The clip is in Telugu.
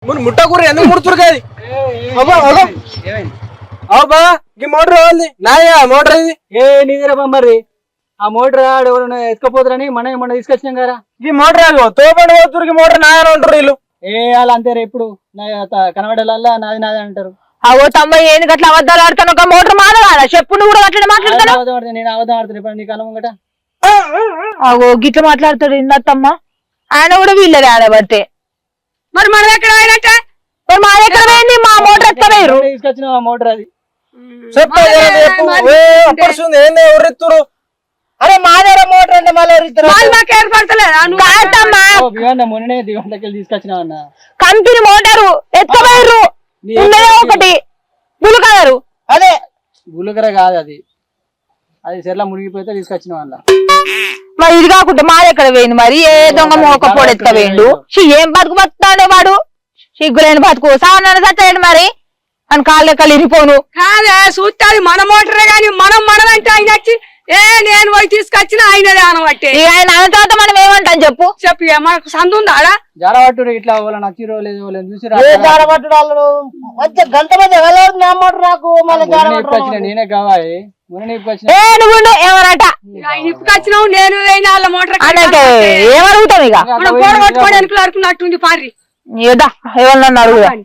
ముట్టకూర ఎందుకు ముడుతురు కాదు బా ఈ మోటార్ కావాలి నాయా మోటార్ ఇది నీదిరా మరి ఆ మోటార్ ఎవరైనా ఎత్తుకపోతారని మనం తీసుకొచ్చినాం కదా ఈ మోటార్ తోపండి పోతురు మోటార్ నాయన ఉంటారు వీళ్ళు వాళ్ళు అంతేరా ఇప్పుడు కనబడేలా నాది అంటారు. అవో తమ్మ ఏంది గట్లా అబద్ధాలు ఆడుతాను ఒక మోటార్ మానవాలా చెప్పు నువ్వు కూడా అట్లా మాట్లాడతాను. నేను అబద్ధం ఆడుతాను ఇప్పుడు నీకు అనుమగట అవో గిట్ల మాట్లాడతాడు ఇందత్తమ్మ ఆయన కూడా వీళ్ళదే ఆడబట్టే మరి మన ఎక్కడ పోయినట్టే మా ఎక్కడ పోయింది మా మోటార్ ఎక్కలేరు తీసుకొచ్చిన మోటార్ అది ఎవరెత్తురు అరే మాదేరా మోటార్ అంటే మళ్ళీ మొన్ననే దివంతకి తీసుకొచ్చినా అన్న కంపెనీ మోటారు ఎత్తుకపోయారు ఒకటి గులుకలరు అదే గులుకర కాదు అది చెర్ల మునిగిపోతే తీసుకొచ్చిన వాళ్ళ మరి ఇది కాకుండా మాది ఎక్కడ పోయింది మరి ఏ దొంగ మోకపోడు ఎత్తుకపోయిండు ఏం బతుకు బతుకుతాడే వాడు సిగ్గులేని బతుకు సావన సత్తాడు మరి అని కాళ్ళ లెక్కలు ఇరిపోను కాదే చూస్తాది మన మోటరే గాని మనమంటే ఆయన వచ్చి నేను పోయి తీసుకొచ్చిన ఆయనదే అనబట్టి ఆయన అన్న తర్వాత మనం ఏమంటాం చెప్పు మనకు సందు ఉందా జాడబట్టుడు ఇట్లా నచ్చిరో లేదో చూసి గంట మంది ఎవరు నా మోటార్ నాకు నేనే కావాలి నువ్వు ఏమనట ఇప్పుకొచ్చినావు నేను వాళ్ళ మోటార్ ఏమడుగుతాం ఇక మనం గోడ కొట్టుకోవడానికి అడుకున్నట్టుంది పారి ఏదా ఎవరు నన్ను అడుగుదా